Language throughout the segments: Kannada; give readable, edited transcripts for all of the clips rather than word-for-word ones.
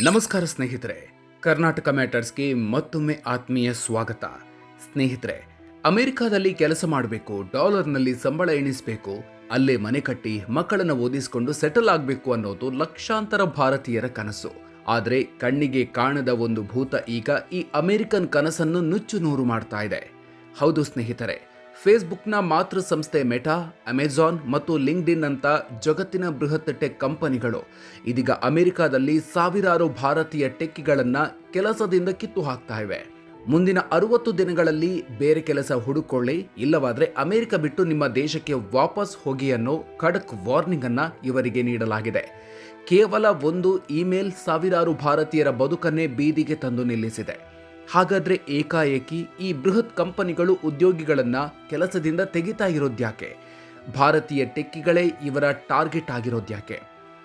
ನಮಸ್ಕಾರ ಸ್ನೇಹಿತರೆ, ಕರ್ನಾಟಕ ಮ್ಯಾಟರ್ಸ್ಗೆ ಮತ್ತೊಮ್ಮೆ ಆತ್ಮೀಯ ಸ್ವಾಗತ. ಸ್ನೇಹಿತರೆ, ಅಮೆರಿಕಾದಲ್ಲಿ ಕೆಲಸ ಮಾಡಬೇಕು, ಡಾಲರ್ನಲ್ಲಿ ಸಂಬಳ ಎಣಿಸಬೇಕು, ಅಲ್ಲೇ ಮನೆ ಕಟ್ಟಿ ಮಕ್ಕಳನ್ನು ಓದಿಸಿಕೊಂಡು ಸೆಟಲ್ ಆಗಬೇಕು ಅನ್ನೋದು ಲಕ್ಷಾಂತರ ಭಾರತೀಯರ ಕನಸು. ಆದರೆ ಕಣ್ಣಿಗೆ ಕಾಣದ ಒಂದು ಭೂತ ಈಗ ಈ ಅಮೆರಿಕನ್ ಕನಸನ್ನು ನುಚ್ಚು ನೂರು ಮಾಡ್ತಾ ಇದೆ. ಹೌದು ಸ್ನೇಹಿತರೆ, ಫೇಸ್ಬುಕ್ನ ಮಾತೃ ಸಂಸ್ಥೆ ಮೆಟಾ, ಅಮೆಜಾನ್ ಮತ್ತು ಲಿಂಕ್ಡ್ಇನ್ ಅಂತ ಜಗತ್ತಿನ ಬೃಹತ್ ಟೆಕ್ ಕಂಪನಿಗಳು ಇದೀಗ ಅಮೆರಿಕಾದಲ್ಲಿ ಸಾವಿರಾರು ಭಾರತೀಯ ಟೆಕ್ಕಿಗಳನ್ನು ಕೆಲಸದಿಂದ ಕಿತ್ತು ಹಾಕ್ತಾ ಇವೆ. ಮುಂದಿನ 60 ದಿನಗಳಲ್ಲಿ ಬೇರೆ ಕೆಲಸ ಹುಡುಕೊಳ್ಳಿ, ಇಲ್ಲವಾದರೆ ಅಮೆರಿಕ ಬಿಟ್ಟು ನಿಮ್ಮ ದೇಶಕ್ಕೆ ವಾಪಸ್ ಹೋಗಿ ಅನ್ನೋ ಖಡಕ್ ವಾರ್ನಿಂಗ್ ಅನ್ನ ಇವರಿಗೆ ನೀಡಲಾಗಿದೆ. ಕೇವಲ ಒಂದು ಇಮೇಲ್ ಸಾವಿರಾರು ಭಾರತೀಯರ ಬದುಕನ್ನೇ ಬೀದಿಗೆ ತಂದು ನಿಲ್ಲಿಸಿದೆ. ಹಾಗಾದ್ರೆ ಏಕಾಏಕಿ ಈ ಬೃಹತ್ ಕಂಪನಿಗಳು ಉದ್ಯೋಗಿಗಳನ್ನ ಕೆಲಸದಿಂದ ತೆಗಿತಾ ಇರೋದ್ಯಾಕೆ? ಭಾರತೀಯ ಟೆಕ್ಕಿಗಳೇ ಇವರ ಟಾರ್ಗೆಟ್ ಆಗಿರೋದ್ಯಾಕೆ?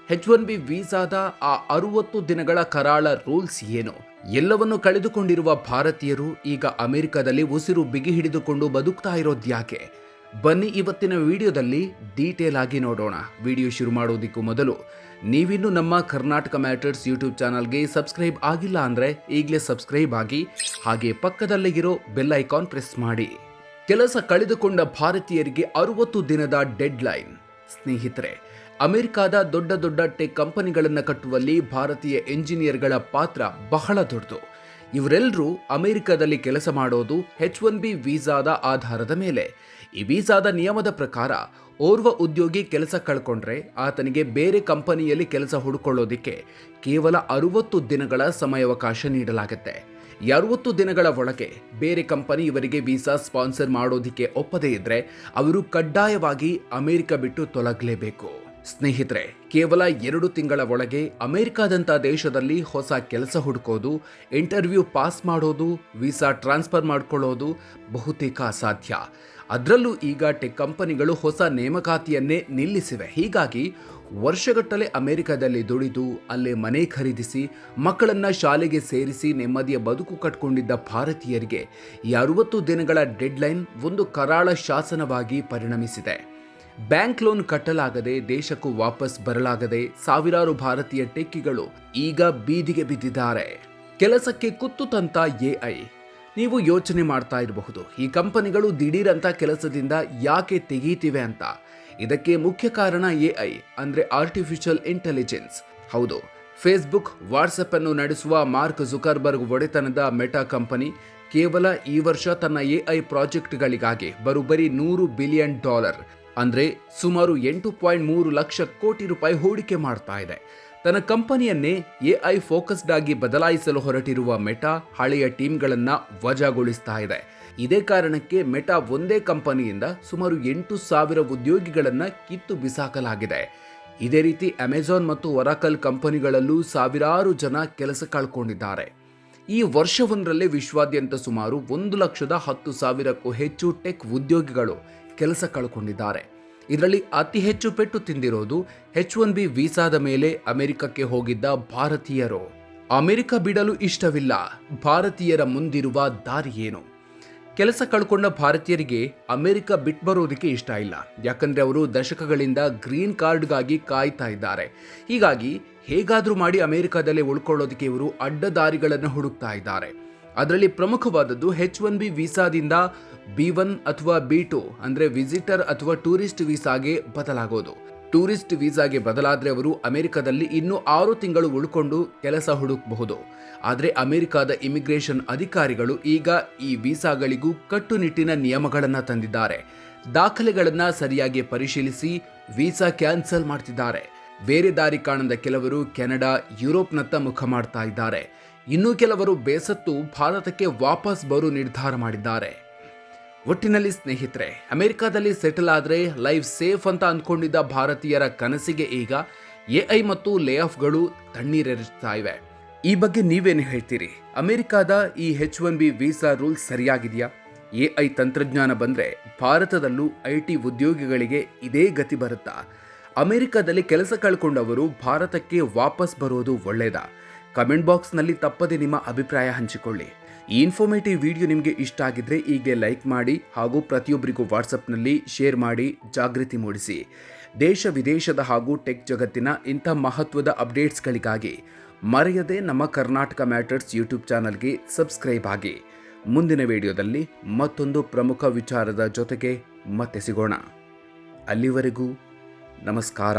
H1B ವೀಸಾದ ಆ 60 ದಿನಗಳ ಕರಾಳ ರೂಲ್ಸ್ ಏನು? ಎಲ್ಲವನ್ನು ಕಳೆದುಕೊಂಡಿರುವ ಭಾರತೀಯರು ಈಗ ಅಮೆರಿಕದಲ್ಲಿ ಉಸಿರು ಬಿಗಿ ಹಿಡಿದುಕೊಂಡು ಬದುಕ್ತಾ ಇರೋದ್ಯಾಕೆ? ಬನ್ನಿ ಇವತ್ತಿನ ವಿಡಿಯೋದಲ್ಲಿ ಡೀಟೇಲ್ ಆಗಿ ನೋಡೋಣ. ವಿಡಿಯೋ ಶುರು ಮಾಡೋದಕ್ಕೂ ಮೊದಲು ನೀವಿನ್ನೂ ನಮ್ಮ ಕರ್ನಾಟಕ ಮ್ಯಾಟರ್ಸ್ ಯೂಟ್ಯೂಬ್ ಚಾನಲ್ಗೆ ಸಬ್ಸ್ಕ್ರೈಬ್ ಆಗಿಲ್ಲ ಅಂದರೆ ಈಗಲೇ ಸಬ್ಸ್ಕ್ರೈಬ್ ಆಗಿ, ಹಾಗೆ ಪಕ್ಕದಲ್ಲೇ ಇರೋ ಬೆಲ್ ಐಕಾನ್ ಪ್ರೆಸ್ ಮಾಡಿ. ಕೆಲಸ ಕಳೆದುಕೊಂಡ ಭಾರತೀಯರಿಗೆ 60 ದಿನದ ಡೆಡ್ ಲೈನ್. ಸ್ನೇಹಿತರೆ, ಅಮೆರಿಕಾದ ದೊಡ್ಡ ದೊಡ್ಡ ಟೆಕ್ ಕಂಪನಿಗಳನ್ನು ಕಟ್ಟುವಲ್ಲಿ ಭಾರತೀಯ ಎಂಜಿನಿಯರ್ಗಳ ಪಾತ್ರ ಬಹಳ ದೊಡ್ಡದು. ಇವರೆಲ್ಲರೂ ಅಮೆರಿಕದಲ್ಲಿ ಕೆಲಸ ಮಾಡೋದು H1B ವೀಸಾದ ಆಧಾರದ ಮೇಲೆ. ಈ ವೀಸಾದ ನಿಯಮದ ಪ್ರಕಾರ ಓರ್ವ ಉದ್ಯೋಗಿ ಕೆಲಸ ಕಳ್ಕೊಂಡ್ರೆ ಆತನಿಗೆ ಬೇರೆ ಕಂಪನಿಯಲ್ಲಿ ಕೆಲಸ ಹುಡುಕೊಳ್ಳೋದಿಕ್ಕೆ ಕೇವಲ 60 ದಿನಗಳ ಸಮಯಾವಕಾಶ ನೀಡಲಾಗುತ್ತೆ. ಈ 60 ದಿನಗಳ ಒಳಗೆ ಬೇರೆ ಕಂಪನಿ ಇವರಿಗೆ ವೀಸಾ ಸ್ಪಾನ್ಸರ್ ಮಾಡೋದಿಕ್ಕೆ ಒಪ್ಪದೇ ಇದ್ರೆ ಅವರು ಕಡ್ಡಾಯವಾಗಿ ಅಮೆರಿಕ ಬಿಟ್ಟು ತೊಲಗಲೇಬೇಕು. ಸ್ನೇಹಿತರೆ, ಕೇವಲ 2 ತಿಂಗಳ ಒಳಗೆ ಅಮೆರಿಕಾದಂಥ ದೇಶದಲ್ಲಿ ಹೊಸ ಕೆಲಸ ಹುಡುಕೋದು, ಇಂಟರ್ವ್ಯೂ ಪಾಸ್ ಮಾಡೋದು, ವೀಸಾ ಟ್ರಾನ್ಸ್ಫರ್ ಮಾಡ್ಕೊಳ್ಳೋದು ಬಹುತೇಕ ಅಸಾಧ್ಯ. ಅದರಲ್ಲೂ ಈಗ ಟೆಕ್ ಕಂಪನಿಗಳು ಹೊಸ ನೇಮಕಾತಿಯನ್ನೇ ನಿಲ್ಲಿಸಿವೆ. ಹೀಗಾಗಿ ವರ್ಷಗಟ್ಟಲೆ ಅಮೆರಿಕದಲ್ಲಿ ದುಡಿದು ಅಲ್ಲೇ ಮನೆ ಖರೀದಿಸಿ ಮಕ್ಕಳನ್ನ ಶಾಲೆಗೆ ಸೇರಿಸಿ ನೆಮ್ಮದಿಯ ಬದುಕು ಕಟ್ಕೊಂಡಿದ್ದ ಭಾರತೀಯರಿಗೆ ಈ 60 ದಿನಗಳ ಡೆಡ್ಲೈನ್ ಒಂದು ಕರಾಳ ಶಾಸನವಾಗಿ ಪರಿಣಮಿಸಿದೆ. ಬ್ಯಾಂಕ್ ಲೋನ್ ಕಟ್ಟಲಾಗದೆ, ದೇಶಕ್ಕೂ ವಾಪಸ್ ಬರಲಾಗದೆ ಸಾವಿರಾರು ಭಾರತೀಯ ಟೆಕ್ಕಿಗಳು ಈಗ ಬೀದಿಗೆ ಬಿದ್ದಿದ್ದಾರೆ. ಕೆಲಸಕ್ಕೆ ಕುತ್ತು ತಂತ AI. ನೀವು ಯೋಚನೆ ಮಾಡ್ತಾ ಇರಬಹುದು, ಈ ಕಂಪನಿಗಳು ದಿಢೀರಂತ ಕೆಲಸದಿಂದ ಯಾಕೆ ತೆಗೀತಿವೆ ಅಂತ. ಇದಕ್ಕೆ ಮುಖ್ಯ ಕಾರಣ AI ಅಂದ್ರೆ ಆರ್ಟಿಫಿಷಿಯಲ್ ಇಂಟೆಲಿಜೆನ್ಸ್. ಹೌದು, ಫೇಸ್ಬುಕ್, ವಾಟ್ಸಪ್ ಅನ್ನು ನಡೆಸುವ ಮಾರ್ಕ್ ಜುಕರ್ಬರ್ಗ್ ಒಡೆತನದ ಮೆಟಾ ಕಂಪನಿ ಕೇವಲ ಈ ವರ್ಷ ತನ್ನ AI ಪ್ರಾಜೆಕ್ಟ್ಗಳಿಗಾಗಿ ಬರೋಬ್ಬರಿ $100 ಬಿಲಿಯನ್ ಅಂದ್ರೆ ಸುಮಾರು 8.3 ಲಕ್ಷ ಕೋಟಿ ರೂಪಾಯಿ ಹೂಡಿಕೆ ಮಾಡ್ತಾ ಇದೆ. ತನ್ನ ಕಂಪನಿಯನ್ನೇ AI ಫೋಕಸ್ಡ್ ಆಗಿ ಬದಲಾಯಿಸಲು ಹೊರಟಿರುವ ಮೆಟಾ ಹಳೆಯ ಟೀಮ್ಗಳನ್ನ ವಜಾಗೊಳಿಸ್ತಾ ಇದೆ. ಇದೇ ಕಾರಣಕ್ಕೆ ಮೆಟಾ ಒಂದೇ ಕಂಪನಿಯಿಂದ ಸುಮಾರು 8,000 ಉದ್ಯೋಗಿಗಳನ್ನ ಕಿತ್ತು ಬಿಸಾಕಲಾಗಿದೆ. ಇದೇ ರೀತಿ ಅಮೆಜಾನ್ ಮತ್ತು ಒರಾಕಲ್ ಕಂಪನಿಗಳಲ್ಲೂ ಸಾವಿರಾರು ಜನ ಕೆಲಸ ಕಳ್ಕೊಂಡಿದ್ದಾರೆ. ಈ ವರ್ಷವೊಂದರಲ್ಲೇ ವಿಶ್ವಾದ್ಯಂತ ಸುಮಾರು 1,10,000ಕ್ಕೂ ಹೆಚ್ಚು ಟೆಕ್ ಉದ್ಯೋಗಿಗಳು ಕೆಲಸ ಕಳ್ಕೊಂಡಿದ್ದಾರೆ. ಇದರಲ್ಲಿ ಅತಿ ಹೆಚ್ಚು ಪೆಟ್ಟು ತಿಂದಿರೋದು H1B ವೀಸಾದ ಮೇಲೆ ಅಮೆರಿಕಕ್ಕೆ ಹೋಗಿದ್ದ ಭಾರತೀಯರು. ಅಮೆರಿಕ ಬಿಡಲು ಇಷ್ಟವಿಲ್ಲ. ಭಾರತೀಯರ ಮುಂದಿರುವ ದಾರಿ ಏನು? ಕೆಲಸ ಕಳ್ಕೊಂಡ ಭಾರತೀಯರಿಗೆ ಅಮೆರಿಕ ಬಿಟ್ಬರೋದಕ್ಕೆ ಇಷ್ಟ ಇಲ್ಲ. ಯಾಕಂದ್ರೆ ಅವರು ದಶಕಗಳಿಂದ ಗ್ರೀನ್ ಕಾರ್ಡ್ಗಾಗಿ ಕಾಯ್ತಾ ಇದ್ದಾರೆ. ಹೀಗಾಗಿ ಹೇಗಾದ್ರೂ ಮಾಡಿ ಅಮೆರಿಕದಲ್ಲೇ ಉಳ್ಕೊಳ್ಳೋದಕ್ಕೆ ಇವರು ಅಡ್ಡದಾರಿಗಳನ್ನು ಹುಡುಕ್ತಾ ಇದ್ದಾರೆ. ಅದರಲ್ಲಿ ಪ್ರಮುಖವಾದದ್ದು H1B ವೀಸಾದಿಂದ B1 ಅಥವಾ B2 ಅಂದ್ರೆ ವಿಸಿಟರ್ ಅಥವಾ ಟೂರಿಸ್ಟ್ ವೀಸಾಗೆ ಬದಲಾಗೋದು. ಟೂರಿಸ್ಟ್ ವೀಸಾಗೆ ಬದಲಾದ್ರೆ ಅವರು ಅಮೆರಿಕದಲ್ಲಿ ಇನ್ನೂ 6 ತಿಂಗಳು ಉಳ್ಕೊಂಡು ಕೆಲಸ ಹುಡುಕಬಹುದು. ಆದರೆ ಅಮೆರಿಕದ ಇಮಿಗ್ರೇಷನ್ ಅಧಿಕಾರಿಗಳು ಈಗ ಈ ವೀಸಾಗಳಿಗೂ ಕಟ್ಟುನಿಟ್ಟಿನ ನಿಯಮಗಳನ್ನು ತಂದಿದ್ದಾರೆ. ದಾಖಲೆಗಳನ್ನು ಸರಿಯಾಗಿ ಪರಿಶೀಲಿಸಿ ವೀಸಾ ಕ್ಯಾನ್ಸಲ್ ಮಾಡ್ತಿದ್ದಾರೆ. ಬೇರೆ ದಾರಿ ಕಾಣದ ಕೆಲವರು ಕೆನಡಾ, ಯುರೋಪ್ನತ್ತ ಮುಖ ಮಾಡ್ತಾ ಇದ್ದಾರೆ. ಇನ್ನೂ ಕೆಲವರು ಬೇಸತ್ತು ಭಾರತಕ್ಕೆ ವಾಪಸ್ ಬರೋ ನಿರ್ಧಾರ ಮಾಡಿದ್ದಾರೆ. ಒಟ್ಟಿನಲ್ಲಿ ಸ್ನೇಹಿತರೆ, ಅಮೆರಿಕಾದಲ್ಲಿ ಸೆಟಲ್ ಆದರೆ ಲೈಫ್ ಸೇಫ್ ಅಂತ ಅಂದ್ಕೊಂಡಿದ್ದ ಭಾರತೀಯರ ಕನಸಿಗೆ ಈಗ AI ಮತ್ತು ಲೇ ಆಫ್ಗಳು ತಣ್ಣೀರೆರಿಸ್ತಾ ಇವೆ. ಈ ಬಗ್ಗೆ ನೀವೇನು ಹೇಳ್ತೀರಿ? ಅಮೆರಿಕಾದ ಈ H1B ವೀಸಾ ರೂಲ್ಸ್ ಸರಿಯಾಗಿದೆಯಾ? AI ತಂತ್ರಜ್ಞಾನ ಬಂದರೆ ಭಾರತದಲ್ಲೂ IT ಉದ್ಯೋಗಿಗಳಿಗೆ ಇದೇ ಗತಿ ಬರುತ್ತಾ? ಅಮೆರಿಕದಲ್ಲಿ ಕೆಲಸ ಕಳ್ಕೊಂಡವರು ಭಾರತಕ್ಕೆ ವಾಪಸ್ ಬರೋದು ಒಳ್ಳೆಯದಾ? ಕಮೆಂಟ್ ಬಾಕ್ಸ್ನಲ್ಲಿ ತಪ್ಪದೆ ನಿಮ್ಮ ಅಭಿಪ್ರಾಯ ಹಂಚಿಕೊಳ್ಳಿ. ಈ ಇನ್ಫಾರ್ಮೇಟಿವ್ ವಿಡಿಯೋ ನಿಮಗೆ ಇಷ್ಟ ಆಗಿದ್ರೆ ಈಗಲೇ ಲೈಕ್ ಮಾಡಿ, ಹಾಗೂ ಪ್ರತಿಯೊಬ್ಬರಿಗೂ ವಾಟ್ಸಪ್ನಲ್ಲಿ ಶೇರ್ ಮಾಡಿ ಜಾಗೃತಿ ಮೂಡಿಸಿ. ದೇಶ ವಿದೇಶದ ಹಾಗೂ ಟೆಕ್ ಜಗತ್ತಿನ ಇಂಥ ಮಹತ್ವದ ಅಪ್ಡೇಟ್ಸ್ಗಳಿಗಾಗಿ ಮರೆಯದೆ ನಮ್ಮ ಕರ್ನಾಟಕ ಮ್ಯಾಟರ್ಸ್ ಯೂಟ್ಯೂಬ್ ಚಾನಲ್ಗೆ ಸಬ್ಸ್ಕ್ರೈಬ್ ಆಗಿ. ಮುಂದಿನ ವಿಡಿಯೋದಲ್ಲಿ ಮತ್ತೊಂದು ಪ್ರಮುಖ ವಿಚಾರದ ಜೊತೆಗೆ ಮತ್ತೆ ಸಿಗೋಣ. ಅಲ್ಲಿವರೆಗೂ ನಮಸ್ಕಾರ.